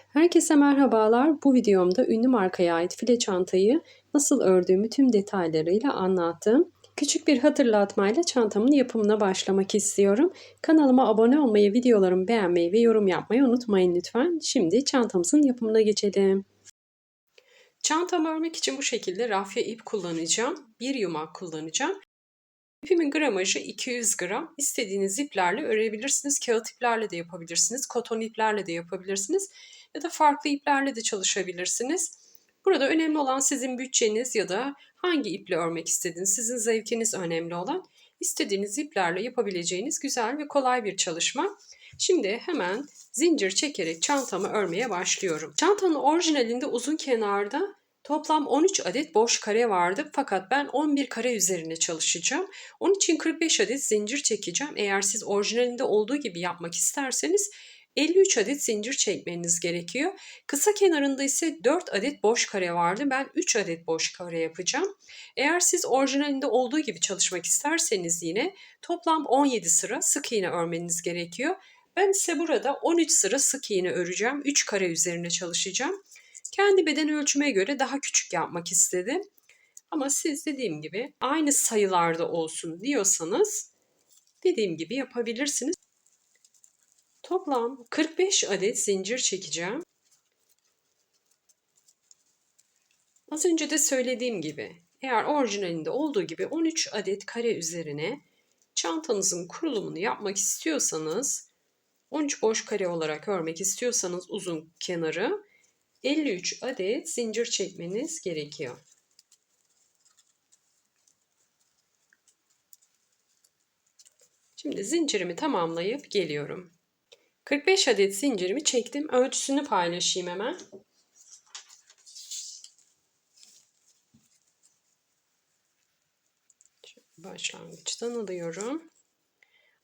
Herkese merhabalar. Bu videomda ünlü markaya ait file çantayı nasıl ördüğümü tüm detaylarıyla anlattım. Küçük bir hatırlatmayla çantamın yapımına başlamak istiyorum. Kanalıma abone olmayı, videolarımı beğenmeyi ve yorum yapmayı unutmayın lütfen. Şimdi çantamızın yapımına geçelim. Çantamı örmek için bu şekilde rafya ip kullanacağım. Bir yumak kullanacağım. İpimin gramajı 200 gram. İstediğiniz iplerle örebilirsiniz. Kağıt iplerle de yapabilirsiniz. Koton iplerle de yapabilirsiniz. Ya da farklı iplerle de çalışabilirsiniz. Burada önemli olan sizin bütçeniz ya da hangi iple örmek istediğiniz, sizin zevkiniz önemli olan. İstediğiniz iplerle yapabileceğiniz güzel ve kolay bir çalışma. Şimdi hemen zincir çekerek çantamı örmeye başlıyorum. Çantanın orijinalinde uzun kenarda toplam 13 adet boş kare vardı fakat ben 11 kare üzerine çalışacağım. Onun için 45 adet zincir çekeceğim. Eğer siz orijinalinde olduğu gibi yapmak isterseniz 53 adet zincir çekmeniz gerekiyor. Kısa kenarında ise 4 adet boş kare vardı. Ben 3 adet boş kare yapacağım. Eğer siz orijinalinde olduğu gibi çalışmak isterseniz yine toplam 17 sıra sık iğne örmeniz gerekiyor. Ben ise burada 13 sıra sık iğne öreceğim. 3 kare üzerine çalışacağım. Kendi beden ölçüme göre daha küçük yapmak istedim. Ama siz dediğim gibi aynı sayılarda olsun diyorsanız dediğim gibi yapabilirsiniz. Toplam 45 adet zincir çekeceğim. Az önce de söylediğim gibi eğer orijinalinde olduğu gibi 13 adet kare üzerine çantanızın kurulumunu yapmak istiyorsanız 13 boş kare olarak örmek istiyorsanız uzun kenarı 53 adet zincir çekmeniz gerekiyor. Şimdi zincirimi tamamlayıp geliyorum. 45 adet zincirimi çektim. Ölçüsünü paylaşayım hemen. Başlangıçtan alıyorum.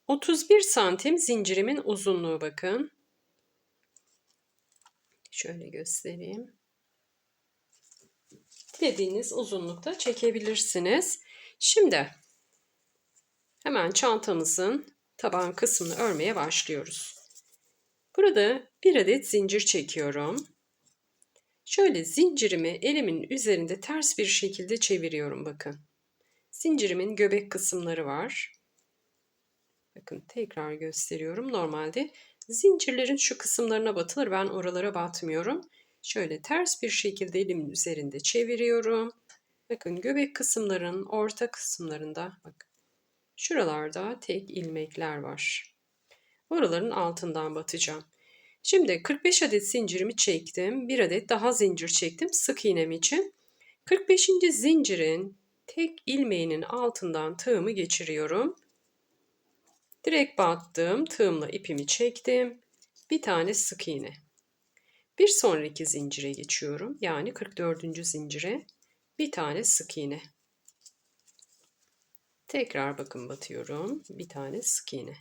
31 santim zincirimin uzunluğu bakın. Şöyle göstereyim. Dilediğiniz uzunlukta çekebilirsiniz. Şimdi hemen çantamızın taban kısmını örmeye başlıyoruz. Burada bir adet zincir çekiyorum. Şöyle zincirimi elimin üzerinde ters bir şekilde çeviriyorum bakın. Zincirimin göbek kısımları var. Bakın tekrar gösteriyorum. Normalde zincirlerin şu kısımlarına batılır. Ben oralara batmıyorum. Şöyle ters bir şekilde elimin üzerinde çeviriyorum. Bakın göbek kısımların orta kısımlarında bakın. Şuralarda tek ilmekler var. Oraların altından batacağım. Şimdi 45 adet zincirimi çektim. Bir adet daha zincir çektim sık iğnem için. 45. zincirin tek ilmeğinin altından tığımı geçiriyorum. Direkt battım. Tığımla ipimi çektim. Bir tane sık iğne. Bir sonraki zincire geçiyorum. Yani 44. zincire bir tane sık iğne. Tekrar bakın batıyorum. Bir tane sık iğne.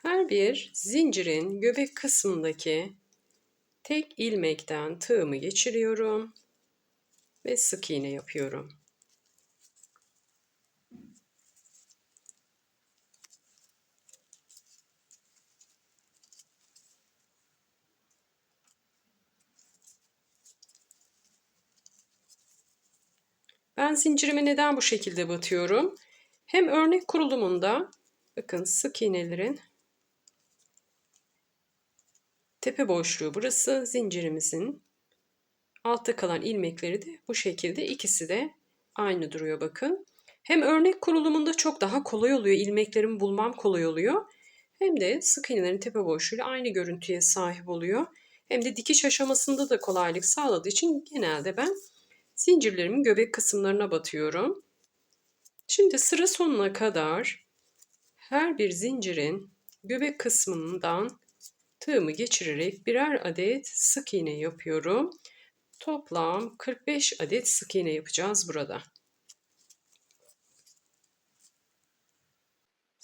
Her bir zincirin göbek kısmındaki tek ilmekten tığımı geçiriyorum ve sık iğne yapıyorum. Ben zincirimi neden bu şekilde batıyorum? Hem örnek kurulumunda bakın sık iğnelerin tepe boşluğu burası, zincirimizin altta kalan ilmekleri de bu şekilde, ikisi de aynı duruyor bakın. Hem örnek kurulumunda çok daha kolay oluyor, ilmeklerimi bulmam kolay oluyor. Hem de sık iğnelerin tepe boşluğuyla aynı görüntüye sahip oluyor. Hem de dikiş aşamasında da kolaylık sağladığı için genelde ben zincirlerimin göbek kısımlarına batıyorum. Şimdi sıra sonuna kadar her bir zincirin göbek kısmından tığımı geçirerek birer adet sık iğne yapıyorum. Toplam 45 adet sık iğne yapacağız burada.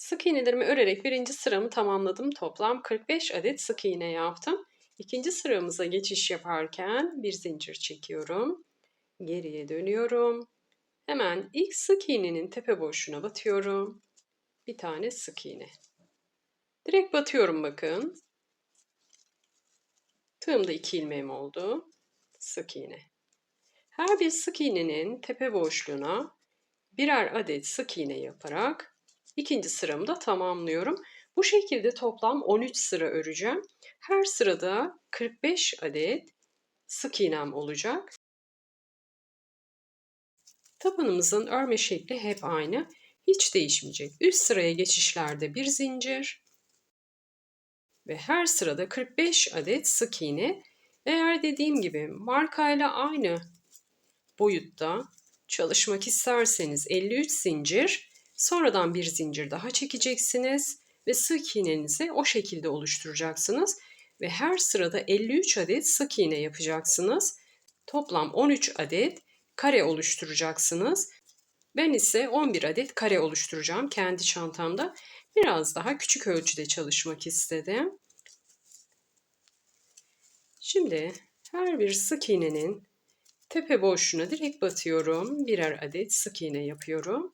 Sık iğnelerimi örerek birinci sıramı tamamladım. Toplam 45 adet sık iğne yaptım. İkinci sıramıza geçiş yaparken bir zincir çekiyorum. Geriye dönüyorum. Hemen ilk sık iğnenin tepe boşluğuna batıyorum. Bir tane sık iğne. Direkt batıyorum bakın. Tığımda 2 ilmeğim oldu. Sık iğne. Her bir sık iğnenin tepe boşluğuna birer adet sık iğne yaparak ikinci sıramı da tamamlıyorum. Bu şekilde toplam 13 sıra öreceğim. Her sırada 45 adet sık iğnem olacak. Tabanımızın örme şekli hep aynı. Hiç değişmeyecek. Üst sıraya geçişlerde bir zincir ve her sırada 45 adet sık iğne. Eğer dediğim gibi markayla aynı boyutta çalışmak isterseniz 53 zincir, sonradan bir zincir daha çekeceksiniz ve sık iğnenizi o şekilde oluşturacaksınız ve her sırada 53 adet sık iğne yapacaksınız. Toplam 13 adet kare oluşturacaksınız. Ben ise 11 adet kare oluşturacağım kendi çantamda. Biraz daha küçük ölçüde çalışmak istedim. Şimdi her bir sık iğnenin tepe boşluğuna direkt batıyorum. Birer adet sık iğne yapıyorum.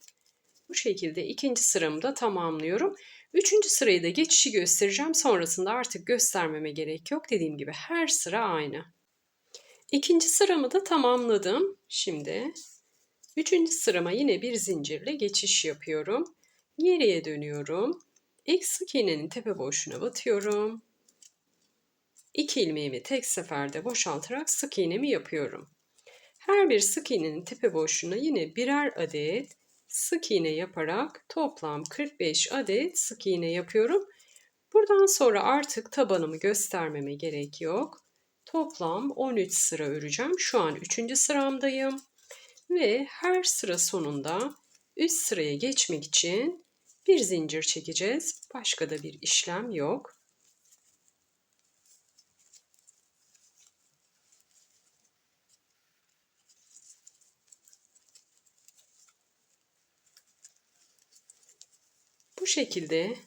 Bu şekilde ikinci sıramı da tamamlıyorum. Üçüncü sırayı da geçişi göstereceğim. Sonrasında artık göstermeme gerek yok. Dediğim gibi her sıra aynı. İkinci sıramı da tamamladım. Şimdi üçüncü sırama yine bir zincirle geçiş yapıyorum. Geriye dönüyorum. İlk sık iğnenin tepe boşluğuna batıyorum. 2 ilmeğimi tek seferde boşaltarak sık iğnemi yapıyorum. Her bir sık iğnenin tepe boşluğuna yine birer adet sık iğne yaparak toplam 45 adet sık iğne yapıyorum. Buradan sonra artık tabanımı göstermeme gerek yok. Toplam 13 sıra öreceğim. Şu an 3. sıramdayım. Ve her sıra sonunda üst sıraya geçmek için bir zincir çekeceğiz. Başka da bir işlem yok. Bu şekilde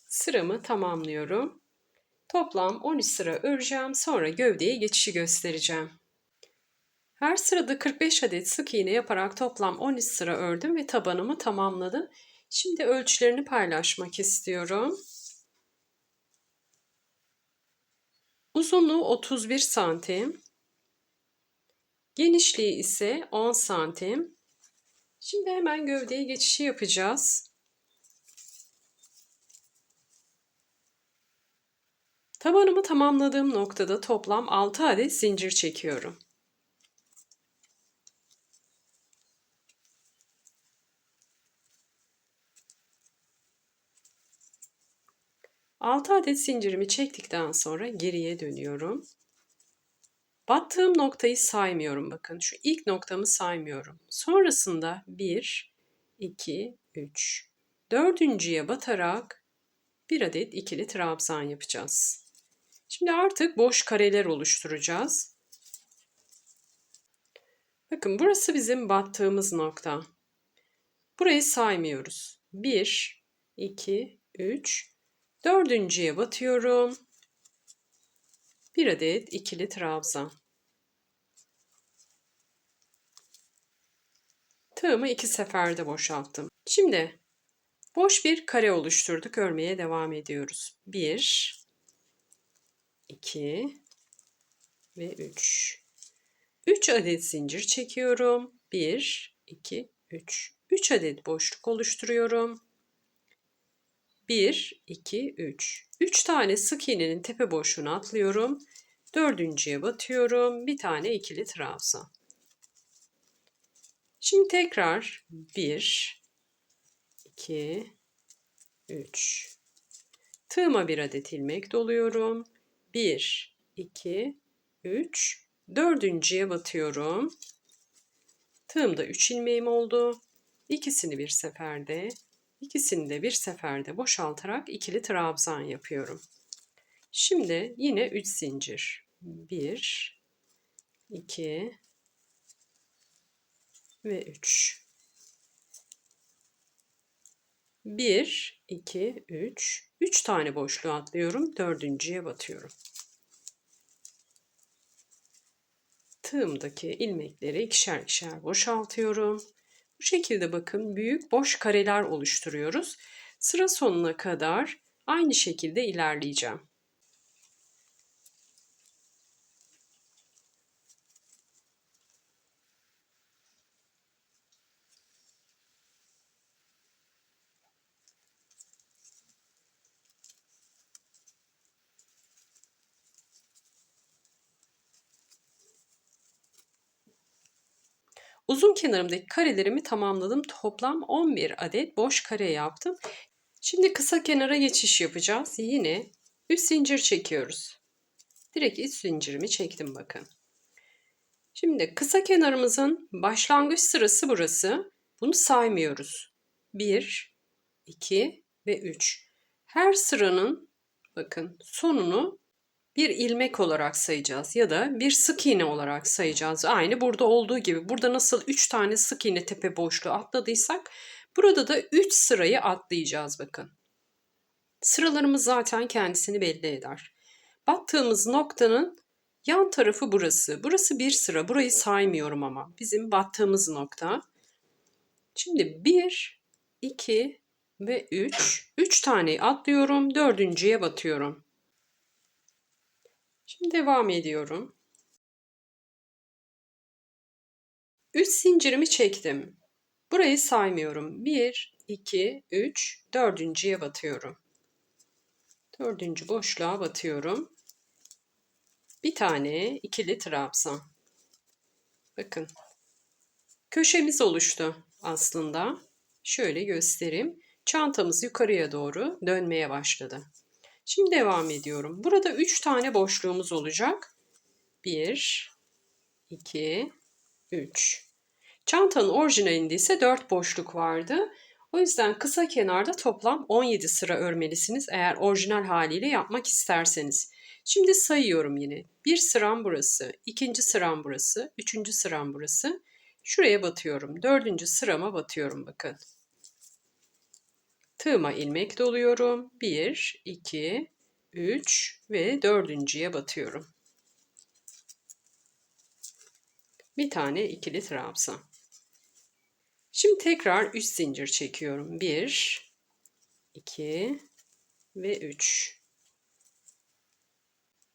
sıramı tamamlıyorum. Toplam 13 sıra öreceğim. Sonra gövdeye geçişi göstereceğim. Her sırada 45 adet sık iğne yaparak toplam 13 sıra ördüm ve tabanımı tamamladım. Şimdi ölçülerini paylaşmak istiyorum. Uzunluğu 31 santim. Genişliği ise 10 santim. Şimdi hemen gövdeye geçişi yapacağız. Tabanımı tamamladığım noktada toplam 6 adet zincir çekiyorum. 6 adet zincirimi çektikten sonra geriye dönüyorum. Battığım noktayı saymıyorum bakın. Şu ilk noktamı saymıyorum. Sonrasında 1, 2, 3. Dördüncüye batarak bir adet ikili trabzan yapacağız. Şimdi artık boş kareler oluşturacağız. Bakın burası bizim battığımız nokta. Burayı saymıyoruz. 1, 2, 3. Dördüncüye batıyorum. Bir adet ikili trabzan. Tığımı 2 seferde boşalttım. Şimdi boş bir kare oluşturduk. Örmeye devam ediyoruz. 1, 2 ve 3. 3 adet zincir çekiyorum. 1, 2, 3. 3 adet boşluk oluşturuyorum. 1, 2, 3. 3 tane sık iğnenin tepe boşluğuna atlıyorum. Dördüncüye batıyorum. Bir tane ikili trabzan. Şimdi tekrar 1, 2, 3. Tığıma bir adet ilmek doluyorum. 1, 2, 3. Dördüncüye batıyorum. Tığımda 3 ilmeğim oldu. İkisini bir seferde, ikisini de bir seferde boşaltarak ikili trabzan yapıyorum. Şimdi yine 3 zincir. 1, 2 ve 3. 1, 2, 3. 3 tane boşluğa atlıyorum. Dördüncüye batıyorum. Tığımdaki ilmekleri ikişer ikişer boşaltıyorum. Bu şekilde bakın büyük boş kareler oluşturuyoruz. Sıra sonuna kadar aynı şekilde ilerleyeceğim. Uzun kenarımdaki karelerimi tamamladım. Toplam 11 adet boş kare yaptım. Şimdi kısa kenara geçiş yapacağız. Yine 3 zincir çekiyoruz. Direkt iç zincirimi çektim bakın. Şimdi kısa kenarımızın başlangıç sırası burası. Bunu saymıyoruz. 1, 2 ve 3. Her sıranın bakın sonunu bir ilmek olarak sayacağız ya da bir sık iğne olarak sayacağız. Aynı burada olduğu gibi. Burada nasıl 3 tane sık iğne tepe boşluğu atladıysak burada da 3 sırayı atlayacağız bakın. Sıralarımız zaten kendisini belli eder. Battığımız noktanın yan tarafı burası. Burası bir sıra. Burayı saymıyorum ama. Bizim battığımız nokta. Şimdi 1, 2 ve 3. 3 tane atlıyorum. Dördüncüye batıyorum. Şimdi devam ediyorum. 3 zincirimi çektim. Burayı saymıyorum. 1, 2, 3, dördüncüye batıyorum. Dördüncü boşluğa batıyorum. Bir tane ikili trabzan. Bakın. Köşemiz oluştu aslında. Şöyle göstereyim. Çantamız yukarıya doğru dönmeye başladı. Şimdi devam ediyorum. Burada 3 tane boşluğumuz olacak. 1, 2, 3. Çantanın orijinalinde ise 4 boşluk vardı. O yüzden kısa kenarda toplam 17 sıra örmelisiniz eğer orijinal haliyle yapmak isterseniz. Şimdi sayıyorum yine. Bir sıram burası, ikinci sıram burası, üçüncü sıram burası. Şuraya batıyorum. Dördüncü sırama batıyorum bakın. Tığıma ilmek doluyorum. 1, 2, 3 ve dördüncüye batıyorum. Bir tane ikili trabzan. Şimdi tekrar 3 zincir çekiyorum. 1, 2 ve 3.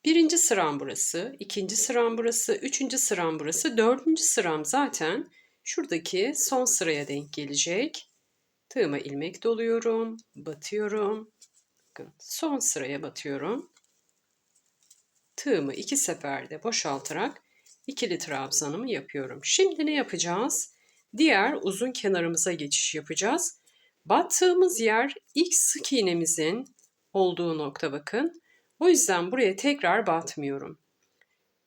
Birinci sıram burası, ikinci sıram burası, üçüncü sıram burası, dördüncü sıram zaten şuradaki son sıraya denk gelecek. Tığıma ilmek doluyorum, batıyorum. Bakın son sıraya batıyorum. Tığımı 2 seferde boşaltarak ikili trabzanımı yapıyorum. Şimdi ne yapacağız? Diğer uzun kenarımıza geçiş yapacağız. Battığımız yer ilk sık iğnemizin olduğu nokta bakın. O yüzden buraya tekrar batmıyorum.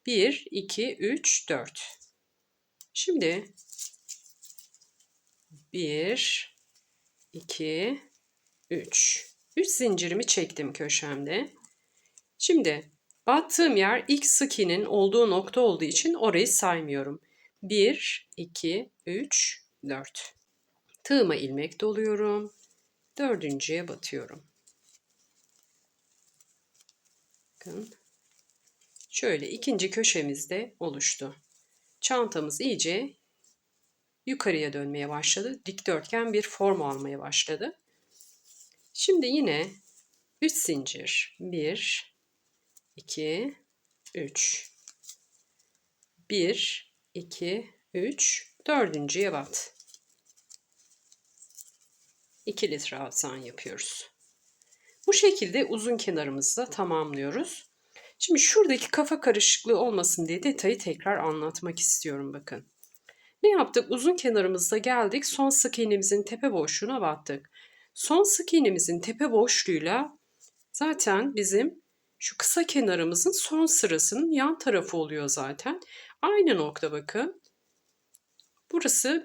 1, 2, 3, 4. Şimdi 1, 2, 3. 3 zincirimi çektim köşemde. Şimdi battığım yer ilk sık iğnenin olduğu nokta olduğu için orayı saymıyorum. 1, 2, 3, 4. Tığıma ilmek doluyorum. Dördüncüye batıyorum. Bakın. Şöyle ikinci köşemizde oluştu. Çantamız iyice yukarıya dönmeye başladı. Dikdörtgen bir form almaya başladı. Şimdi yine 3 zincir. 1, 2, 3. 1, 2, 3. Dördüncüye bat. İkili trabzan yapıyoruz. Bu şekilde uzun kenarımızı da tamamlıyoruz. Şimdi şuradaki kafa karışıklığı olmasın diye detayı tekrar anlatmak istiyorum bakın. Ne yaptık? Uzun kenarımızda geldik. Son sık iğnemizin tepe boşluğuna battık. Son sık iğnemizin tepe boşluğuyla zaten bizim şu kısa kenarımızın son sırasının yan tarafı oluyor zaten. Aynı nokta bakın. Burası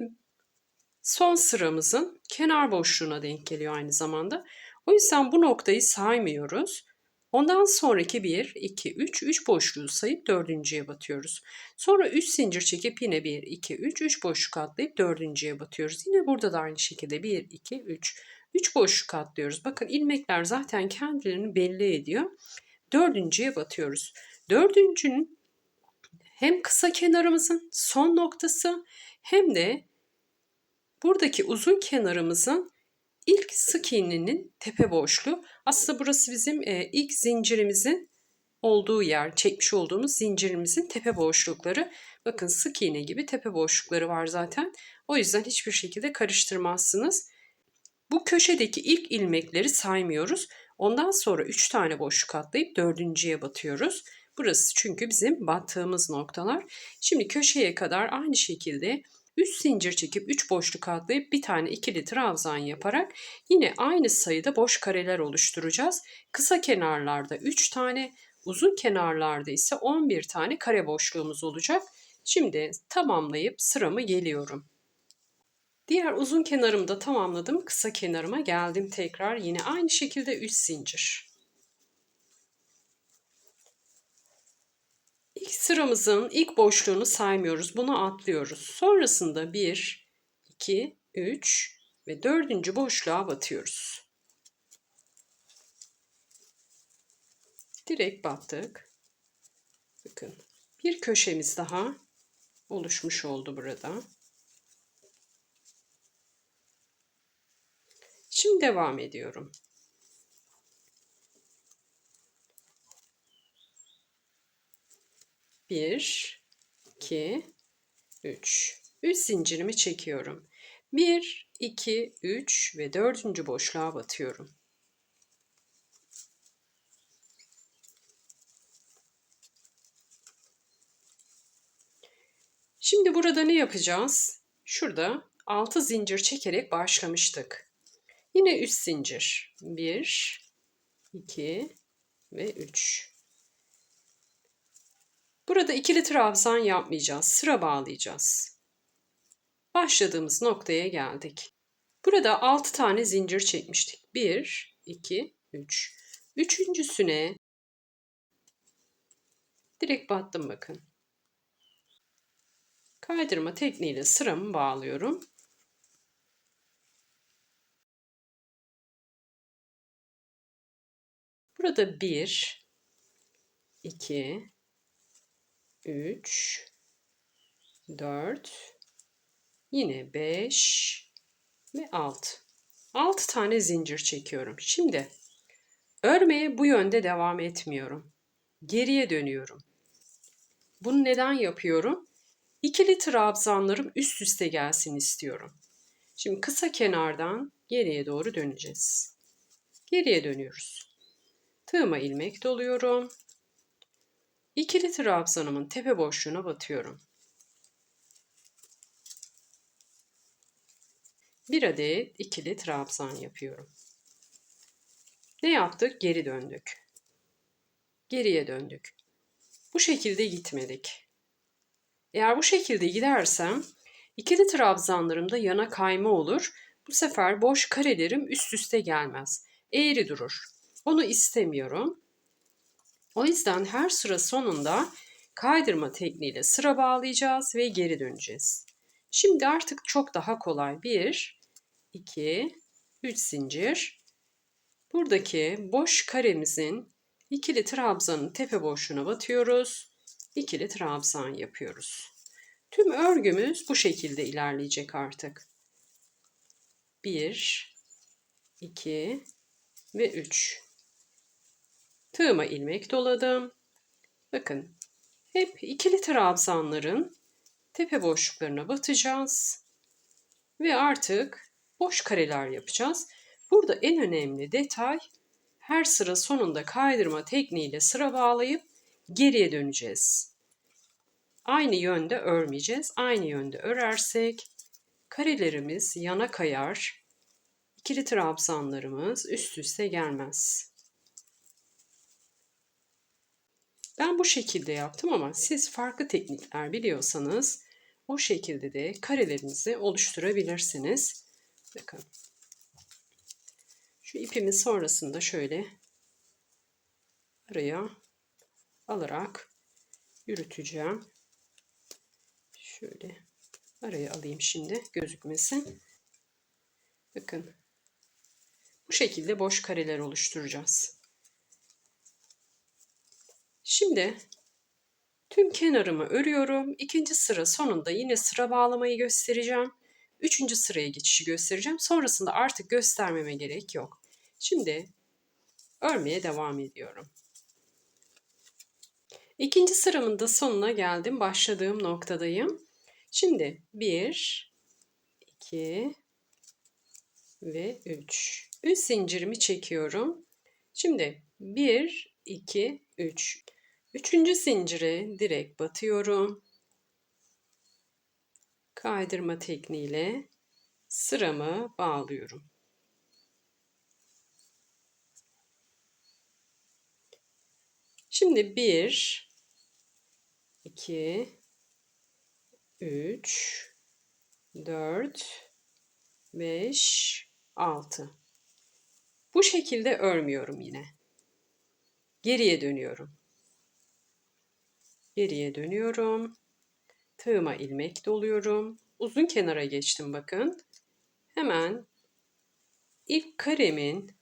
son sıramızın kenar boşluğuna denk geliyor aynı zamanda. O yüzden bu noktayı saymıyoruz. Ondan sonraki 1, 2, 3, 3 boşluğu sayıp dördüncüye batıyoruz. Sonra 3 zincir çekip yine 1, 2, 3, 3 boşluk atlayıp dördüncüye batıyoruz. Yine burada da aynı şekilde 1, 2, 3. 3 boşluk atlıyoruz. Bakın ilmekler zaten kendilerini belli ediyor. Dördüncüye batıyoruz. Dördüncünün hem kısa kenarımızın son noktası hem de buradaki uzun kenarımızın ilk sık iğnenin tepe boşluğu. Aslında burası bizim ilk zincirimizin olduğu yer, çekmiş olduğumuz zincirimizin tepe boşlukları. Bakın sık iğne gibi tepe boşlukları var zaten. O yüzden hiçbir şekilde karıştırmazsınız. Bu köşedeki ilk ilmekleri saymıyoruz. Ondan sonra 3 tane boşluk atlayıp dördüncüye batıyoruz. Burası çünkü bizim battığımız noktalar. Şimdi köşeye kadar aynı şekilde 3 zincir çekip 3 boşluk atlayıp bir tane ikili trabzan yaparak yine aynı sayıda boş kareler oluşturacağız. Kısa kenarlarda 3 tane, uzun kenarlarda ise 11 tane kare boşluğumuz olacak. Şimdi tamamlayıp sıramı geliyorum. Diğer uzun kenarımı da tamamladım. Kısa kenarıma geldim tekrar. Yine aynı şekilde 3 zincir. İlk sıramızın ilk boşluğunu saymıyoruz. Bunu atlıyoruz. Sonrasında 1, 2, 3 ve 4. boşluğa batıyoruz. Direkt battık. Bakın bir köşemiz daha oluşmuş oldu burada. Şimdi devam ediyorum. 1, 2, 3. 3 zincirimi çekiyorum. 1, 2, 3 ve 4. boşluğa batıyorum. Şimdi burada ne yapacağız? Şurada 6 zincir çekerek başlamıştık. Yine 3 zincir. 1, 2 ve 3. Burada ikili trabzan yapmayacağız. Sıra bağlayacağız. Başladığımız noktaya geldik. Burada 6 tane zincir çekmiştik. 1, 2, 3. Üçüncüsüne direkt battım bakın. Kaydırma tekniğiyle sıramı bağlıyorum. Burada 1, 2, 3, 4, yine 5 ve 6. 6 tane zincir çekiyorum. Şimdi örmeye bu yönde devam etmiyorum. Geriye dönüyorum. Bunu neden yapıyorum? İkili trabzanlarım üst üste gelsin istiyorum. Şimdi kısa kenardan geriye doğru döneceğiz. Geriye dönüyoruz. Tığıma ilmek doluyorum. İkili trabzanımın tepe boşluğuna batıyorum. Bir adet ikili trabzan yapıyorum. Ne yaptık? Geri döndük. Geriye döndük. Bu şekilde gitmedik. Eğer bu şekilde gidersem ikili trabzanlarımda yana kayma olur. Bu sefer boş karelerim üst üste gelmez. Eğri durur. Onu istemiyorum. O yüzden her sıra sonunda kaydırma tekniğiyle sıra bağlayacağız ve geri döneceğiz. Şimdi artık çok daha kolay. 1, 2, 3 zincir. Buradaki boş karemizin ikili trabzanın tepe boşluğuna batıyoruz. İkili trabzan yapıyoruz. Tüm örgümüz bu şekilde ilerleyecek artık. 1, 2 ve 3. Tığıma ilmek doladım. Bakın hep ikili trabzanların tepe boşluklarına batacağız. Ve artık boş kareler yapacağız. Burada en önemli detay her sıra sonunda kaydırma tekniğiyle sıra bağlayıp geriye döneceğiz. Aynı yönde örmeyeceğiz. Aynı yönde örersek karelerimiz yana kayar. İkili trabzanlarımız üst üste gelmez. Ben bu şekilde yaptım ama siz farklı teknikler biliyorsanız o şekilde de karelerinizi oluşturabilirsiniz. Bakın. Şu ipimi sonrasında şöyle araya alarak yürüteceğim. Şöyle araya alayım şimdi gözükmesin. Bakın Bu şekilde boş kareler oluşturacağız. Şimdi tüm kenarımı örüyorum. İkinci sıra sonunda yine sıra bağlamayı göstereceğim. Üçüncü sıraya geçişi göstereceğim. Sonrasında artık göstermeme gerek yok. Şimdi örmeye devam ediyorum. İkinci sıramın da sonuna geldim. Başladığım noktadayım. Şimdi 1, 2 ve 3. 3 zincirimi çekiyorum. Şimdi 1, 2, 3. Üçüncü zincire direkt batıyorum. Kaydırma tekniğiyle sıramı bağlıyorum. Şimdi 1, 2, 3, 4, 5, 6. Bu şekilde örmüyorum yine. Geriye dönüyorum. Geriye dönüyorum. Tığıma ilmek doluyorum. Uzun kenara geçtim bakın. Hemen ilk karemin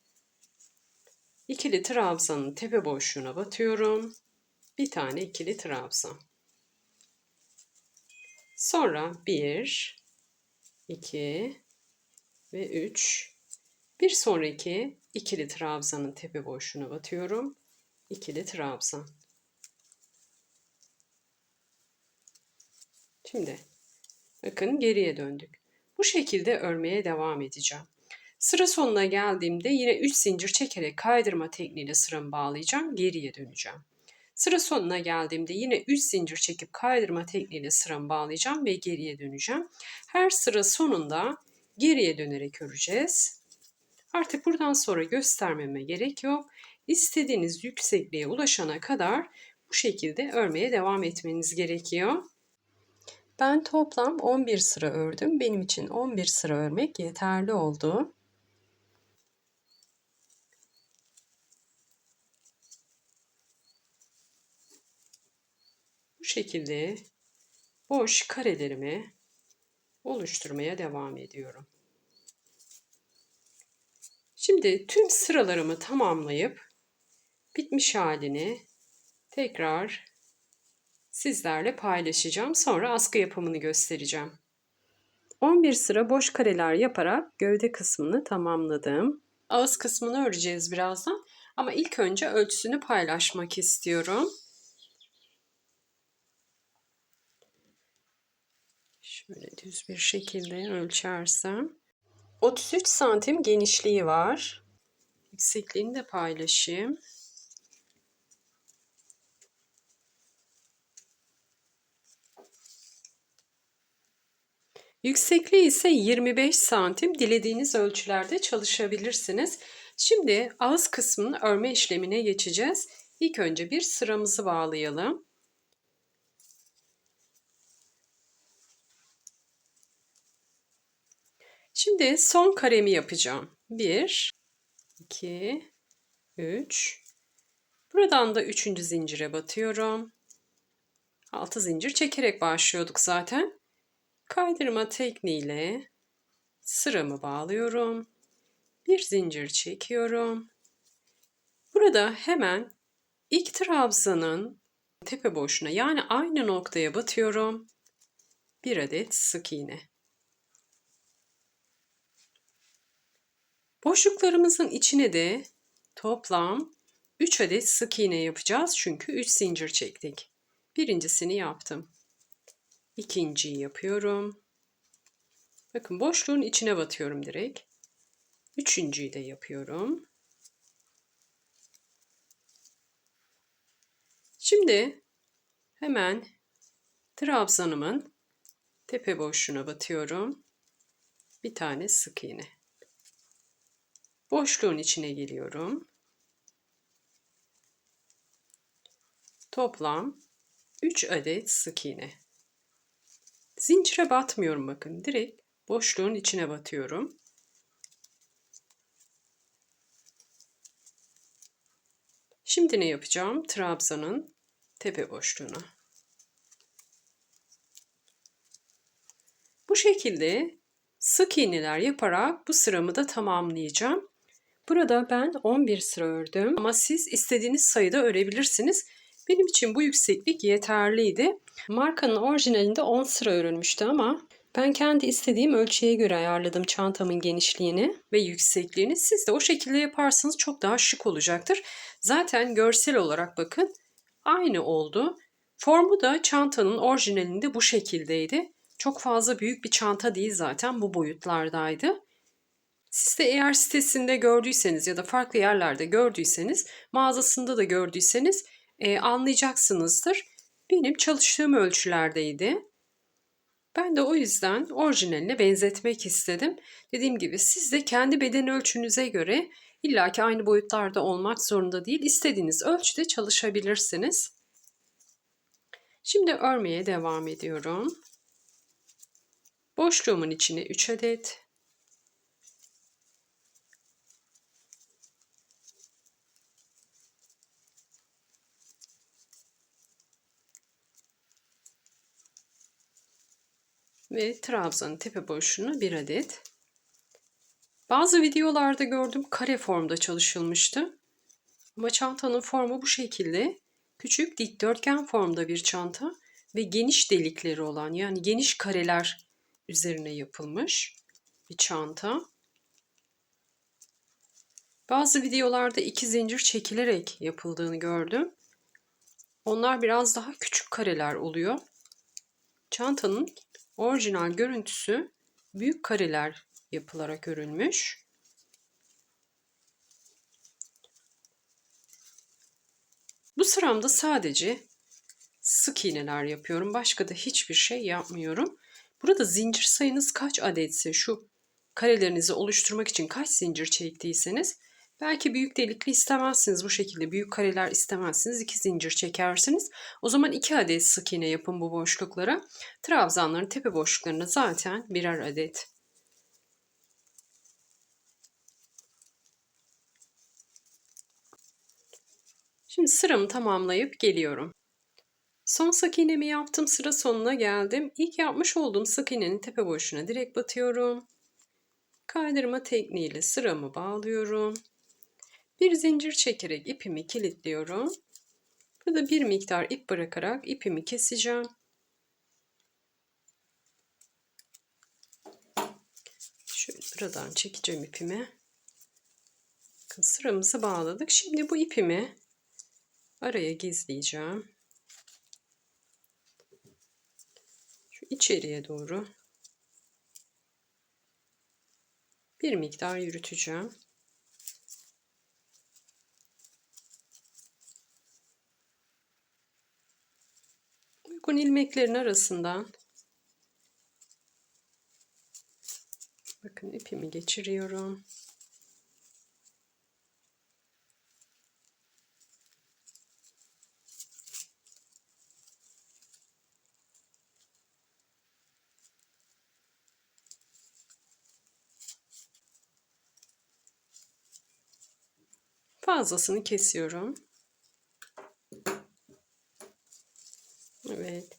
ikili trabzanın tepe boşluğuna batıyorum. Bir tane ikili trabzan. Sonra 1, 2 ve 3. Bir sonraki ikili trabzanın tepe boşluğuna batıyorum. İkili trabzan. Şimdi bakın geriye döndük. Bu şekilde örmeye devam edeceğim. Sıra sonuna geldiğimde yine 3 zincir çekerek kaydırma tekniğiyle sıramı bağlayacağım. Geriye döneceğim. Sıra sonuna geldiğimde yine 3 zincir çekip kaydırma tekniğiyle sıramı bağlayacağım ve geriye döneceğim. Her sıra sonunda geriye dönerek öreceğiz. Artık buradan sonra göstermeme gerek yok. İstediğiniz yüksekliğe ulaşana kadar bu şekilde örmeye devam etmeniz gerekiyor. Ben toplam 11 sıra ördüm. Benim için 11 sıra örmek yeterli oldu. Bu şekilde boş karelerimi oluşturmaya devam ediyorum. Şimdi tüm sıralarımı tamamlayıp bitmiş halini tekrar sizlerle paylaşacağım. Sonra askı yapımını göstereceğim. 11 sıra boş kareler yaparak gövde kısmını tamamladım. Ağız kısmını öreceğiz birazdan. Ama ilk önce ölçüsünü paylaşmak istiyorum. Şöyle düz bir şekilde ölçersem 33 santim genişliği var. Yüksekliğini de paylaşayım. Yüksekliği ise 25 santim. Dilediğiniz ölçülerde çalışabilirsiniz. Şimdi ağız kısmının örme işlemine geçeceğiz. İlk önce bir sıramızı bağlayalım. Şimdi son karemi yapacağım. 1, 2, 3. Buradan da 3. zincire batıyorum. 6 zincir çekerek başlıyorduk zaten. Kaydırma tekniğiyle sıramı bağlıyorum. Bir zincir çekiyorum. Burada hemen ilk trabzanın tepe boşluğuna yani aynı noktaya batıyorum. Bir adet sık iğne. Boşluklarımızın içine de toplam 3 adet sık iğne yapacağız. Çünkü 3 zincir çektik. Birincisini yaptım. İkinciyi yapıyorum. Bakın boşluğun içine batıyorum direkt. Üçüncüyü de yapıyorum. Şimdi hemen trabzanımın tepe boşluğuna batıyorum. Bir tane sık iğne. Boşluğun içine geliyorum. Toplam 3 adet sık iğne. Zincire batmıyorum bakın. Direkt boşluğun içine batıyorum. Şimdi ne yapacağım? Trabzanın tepe boşluğuna. Bu şekilde sık iğneler yaparak bu sıramı da tamamlayacağım. Burada ben 11 sıra ördüm ama siz istediğiniz sayıda örebilirsiniz. Benim için bu yükseklik yeterliydi. Markanın orijinalinde 10 sıra örülmüştü ama ben kendi istediğim ölçüye göre ayarladım çantamın genişliğini ve yüksekliğini. Siz de o şekilde yaparsanız çok daha şık olacaktır. Zaten görsel olarak bakın aynı oldu. Formu da çantanın orijinalinde bu şekildeydi. Çok fazla büyük bir çanta değil, zaten bu boyutlardaydı. Siz de eğer sitesinde gördüyseniz ya da farklı yerlerde gördüyseniz, mağazasında da gördüyseniz anlayacaksınızdır. Benim çalıştığım ölçülerdeydi. Ben de o yüzden orijinaline benzetmek istedim. Dediğim gibi siz de kendi beden ölçünüze göre illaki aynı boyutlarda olmak zorunda değil, İstediğiniz ölçüde çalışabilirsiniz. Şimdi örmeye devam ediyorum. Boşluğumun içine 3 adet, ve trabzanın tepe boşluğuna 1 adet. Bazı videolarda gördüm kare formda çalışılmıştı. Ama çantanın formu bu şekilde. Küçük dikdörtgen formda bir çanta ve geniş delikleri olan, yani geniş kareler üzerine yapılmış bir çanta. Bazı videolarda 2 zincir çekilerek yapıldığını gördüm. Onlar biraz daha küçük kareler oluyor. Çantanın orijinal görüntüsü büyük kareler yapılarak örülmüş. Bu sıramda sadece sık iğneler yapıyorum. Başka da hiçbir şey yapmıyorum. Burada zincir sayınız kaç adetse, şu karelerinizi oluşturmak için kaç zincir çektiyseniz, belki büyük delikli istemezsiniz, bu şekilde büyük kareler istemezsiniz, 2 zincir çekersiniz. O zaman 2 adet sık iğne yapın bu boşluklara. Trabzanların tepe boşluklarına zaten birer adet. Şimdi sıramı tamamlayıp geliyorum. Son sık iğnemi yaptım, sıra sonuna geldim. İlk yapmış olduğum sık iğnenin tepe boşluğuna direkt batıyorum. Kaydırma tekniğiyle sıramı bağlıyorum. Bir zincir çekerek ipimi kilitliyorum. Burada bir miktar ip bırakarak ipimi keseceğim. Şöyle aradan çekeceğim ipimi. Bakın sıramızı bağladık. Şimdi bu ipimi araya gizleyeceğim. Şu içeriye doğru bir miktar yürüteceğim. Uygun ilmeklerin arasından bakın ipimi geçiriyorum. Fazlasını kesiyorum. Evet.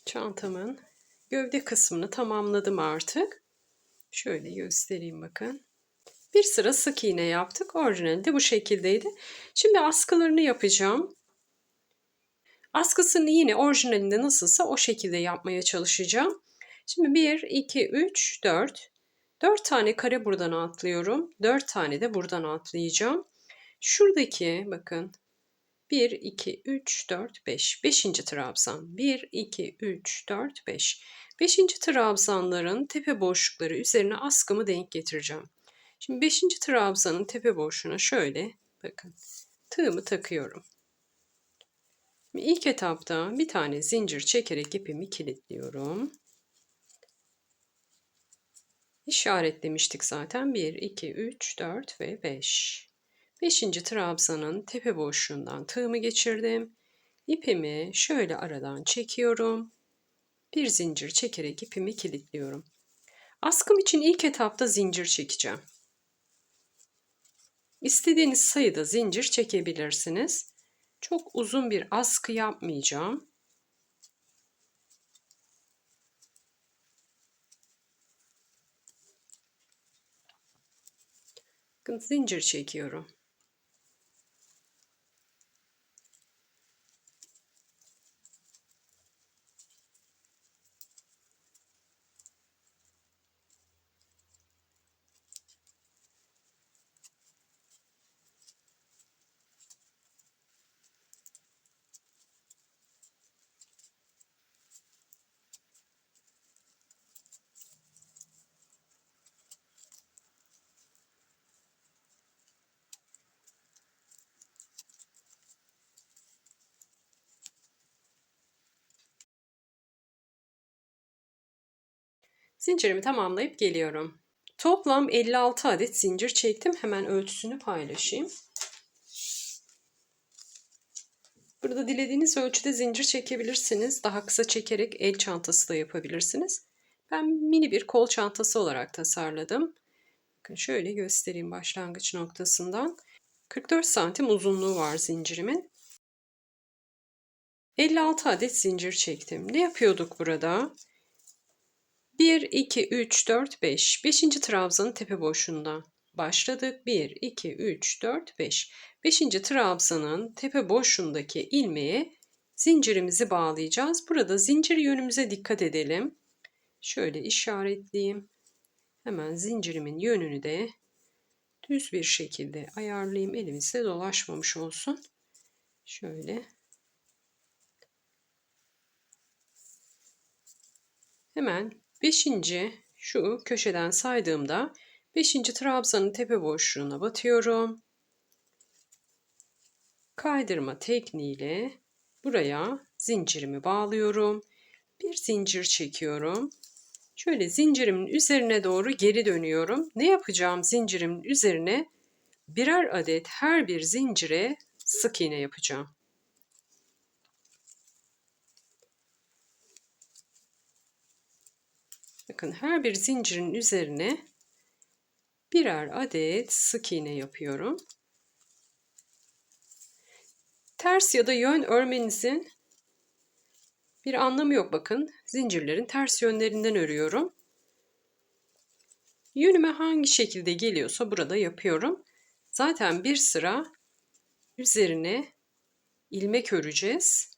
Çantamın gövde kısmını tamamladım artık. Şöyle göstereyim bakın. Bir sıra sık iğne yaptık. Orijinali de bu şekildeydi. Şimdi askılarını yapacağım. Askısını yine orijinalinde nasılsa o şekilde yapmaya çalışacağım. Şimdi 1, 2, 3, 4. 4 tane kare buradan atlıyorum. 4 tane de buradan atlayacağım. Şuradaki bakın 1, 2, 3, 4, 5. 5. trabzan. 1, 2, 3, 4, 5. 5. trabzanların tepe boşlukları üzerine askımı denk getireceğim. Şimdi 5. trabzanın tepe boşluğuna şöyle bakın tığımı takıyorum. İlk etapta bir tane zincir çekerek ipimi kilitliyorum. İşaretlemiştik zaten. 1, 2, 3, 4 ve 5. 5. trabzanın tepe boşluğundan tığımı geçirdim. İpimi şöyle aradan çekiyorum. Bir zincir çekerek ipimi kilitliyorum. Askım için ilk etapta zincir çekeceğim. İstediğiniz sayıda zincir çekebilirsiniz. Çok uzun bir askı yapmayacağım. Bakın zincir çekiyorum. Zincirimi tamamlayıp geliyorum. Toplam 56 adet zincir çektim. Hemen ölçüsünü paylaşayım. Burada dilediğiniz ölçüde zincir çekebilirsiniz. Daha kısa çekerek el çantası da yapabilirsiniz. Ben mini bir kol çantası olarak tasarladım. Bakın şöyle göstereyim başlangıç noktasından. 44 santim uzunluğu var zincirimin. 56 adet zincir çektim. Ne yapıyorduk burada? 1, 2, 3, 4, 5. 5. trabzanın tepe boşluğundan başladık. 1, 2, 3, 4, 5. 5. trabzanın tepe boşluğundaki ilmeğe zincirimizi bağlayacağız. Burada zincir yönümüze dikkat edelim. Şöyle işaretleyeyim. Hemen zincirimin yönünü de düz bir şekilde ayarlayayım. Elimizde dolaşmamış olsun. Şöyle. Hemen 5. şu köşeden saydığımda 5. trabzanın tepe boşluğuna batıyorum. Kaydırma tekniğiyle buraya zincirimi bağlıyorum. Bir zincir çekiyorum. Şöyle zincirimin üzerine doğru geri dönüyorum. Ne yapacağım zincirimin üzerine? Birer adet her bir zincire sık iğne yapacağım. Bakın her bir zincirin üzerine birer adet sık iğne yapıyorum. Ters ya da yön örmenizin bir anlamı yok bakın. Zincirlerin ters yönlerinden örüyorum. Yönüme hangi şekilde geliyorsa burada yapıyorum. Zaten bir sıra üzerine ilmek öreceğiz.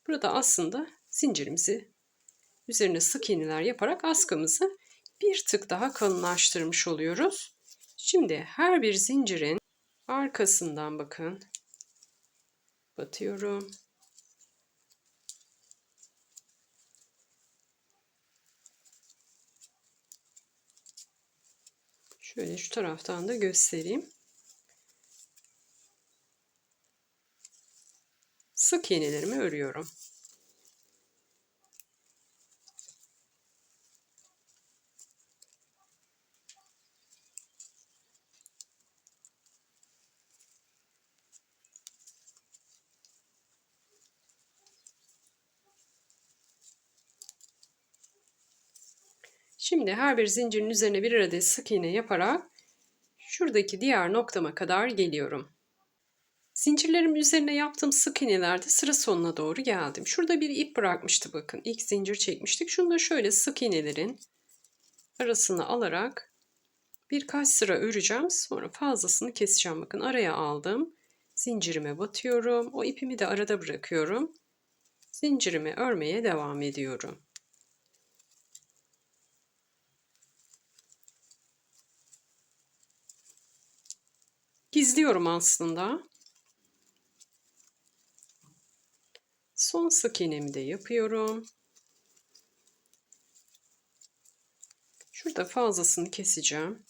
Burada aslında zincirimizi üzerine sık iğneler yaparak askımızı bir tık daha kalınlaştırmış oluyoruz. Şimdi her bir zincirin arkasından bakın batıyorum. Şöyle şu taraftan da göstereyim. Sık iğnelerimi örüyorum. Şimdi her bir zincirin üzerine bir adet sık iğne yaparak şuradaki diğer noktama kadar geliyorum. Zincirlerim üzerine yaptığım sık iğnelerde sıra sonuna doğru geldim. Şurada bir ip bırakmıştı bakın. İlk zincir çekmiştik. Şunu da şöyle sık iğnelerin arasına alarak birkaç sıra öreceğim. Sonra fazlasını keseceğim. Bakın araya aldım. Zincirime batıyorum. O ipimi de arada bırakıyorum. Zincirimi örmeye devam ediyorum. Gizliyorum aslında. Son sık iğnemi de yapıyorum. Şurada fazlasını keseceğim.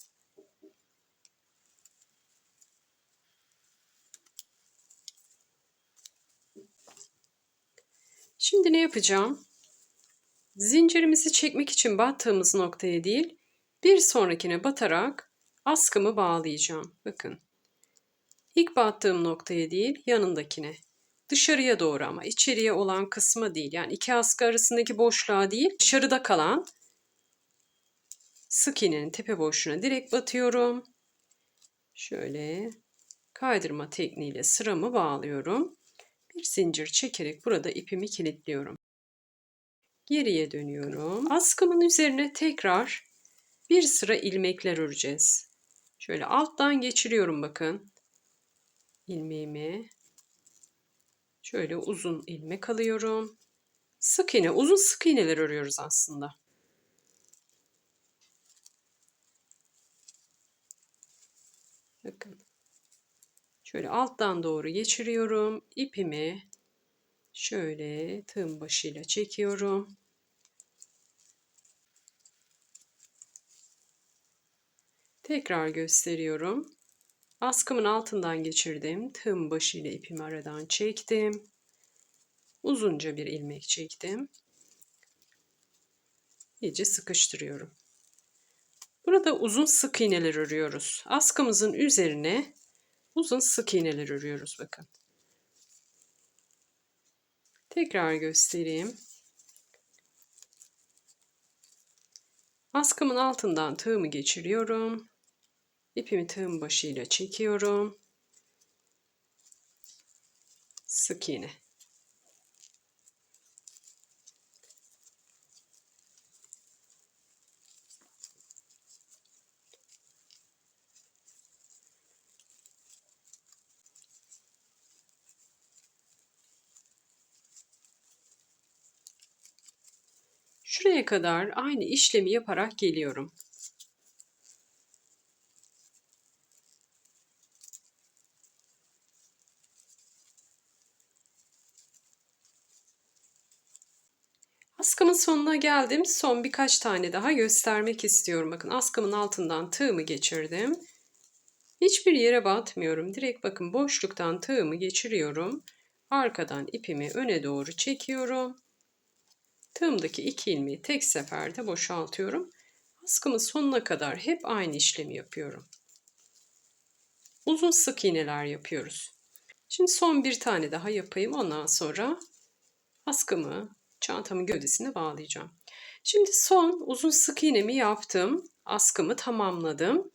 Şimdi ne yapacağım? Zincirimizi çekmek için battığımız noktaya değil, bir sonrakine batarak askımı bağlayacağım. Bakın. İlk battığım noktaya değil, yanındakine. Dışarıya doğru ama içeriye olan kısma değil. Yani iki askı arasındaki boşluğa değil, dışarıda kalan sık iğnenin tepe boşluğuna direkt batıyorum. Şöyle kaydırma tekniğiyle sıramı bağlıyorum. Bir zincir çekerek burada ipimi kilitliyorum. Geriye dönüyorum. Askımın üzerine tekrar bir sıra ilmekler öreceğiz. Şöyle alttan geçiriyorum bakın ilmeğimi. Şöyle uzun ilmek alıyorum. Sık iğne, uzun sık iğneler örüyoruz aslında. Bakın. Şöyle alttan doğru geçiriyorum. İpimi şöyle tığım başıyla çekiyorum. Tekrar gösteriyorum. Askımın altından geçirdim. Tığım başıyla ipimi aradan çektim. Uzunca bir ilmek çektim. İyice sıkıştırıyorum. Burada uzun sık iğneler örüyoruz. Askımızın üzerine uzun sık iğneler örüyoruz bakın. Tekrar göstereyim. Askımın altından tığımı geçiriyorum. İpimi tığım başıyla çekiyorum. Sık iğne. Şuraya kadar aynı işlemi yaparak geliyorum. Askımın sonuna geldim. Son birkaç tane daha göstermek istiyorum. Bakın askımın altından tığımı geçirdim. Hiçbir yere batmıyorum. Direkt bakın boşluktan tığımı geçiriyorum. Arkadan ipimi öne doğru çekiyorum. Tığımdaki 2 ilmeği tek seferde boşaltıyorum. Askımın sonuna kadar hep aynı işlemi yapıyorum. Uzun sık iğneler yapıyoruz. Şimdi son bir tane daha yapayım. Ondan sonra askımı çantamın gövdesine bağlayacağım. Şimdi son uzun sık iğnemi yaptım. Askımı tamamladım.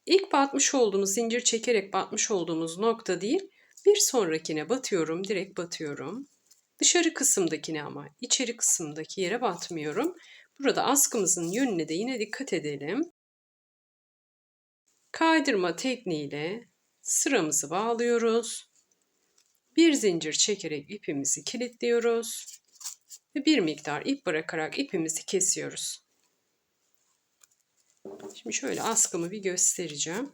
İlk batmış olduğumuz, zincir çekerek batmış olduğumuz nokta değil, bir sonrakine batıyorum, direkt batıyorum. Dışarı kısımdakine ama içeri kısımdaki yere batmıyorum. Burada askımızın yönüne de yine dikkat edelim. Kaydırma tekniğiyle sıramızı bağlıyoruz. Bir zincir çekerek ipimizi kilitliyoruz. Ve bir miktar ip bırakarak ipimizi kesiyoruz. Şimdi şöyle askımı bir göstereceğim.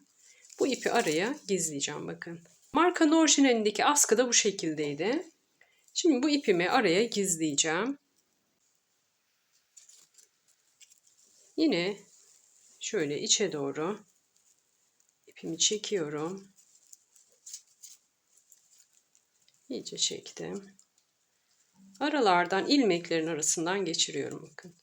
Bu ipi araya gizleyeceğim bakın. Markanın orijinalindeki askı da bu şekildeydi. Şimdi bu ipimi araya gizleyeceğim. Yine şöyle içe doğru ipimi çekiyorum. İyice çektim. Aralardan ilmeklerin arasından geçiriyorum bakın.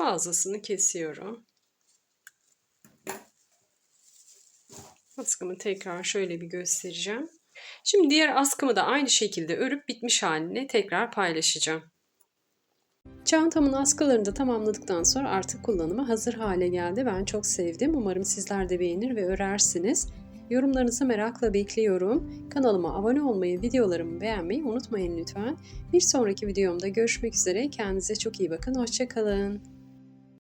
Fazlasını kesiyorum. Askımı tekrar şöyle bir göstereceğim. Şimdi diğer askımı da aynı şekilde örüp bitmiş haline tekrar paylaşacağım. Çantamın askılarını da tamamladıktan sonra artık kullanıma hazır hale geldi. Ben çok sevdim. Umarım sizler de beğenir ve örersiniz. Yorumlarınızı merakla bekliyorum. Kanalıma abone olmayı, videolarımı beğenmeyi unutmayın lütfen. Bir sonraki videomda görüşmek üzere. Kendinize çok iyi bakın. Hoşça kalın.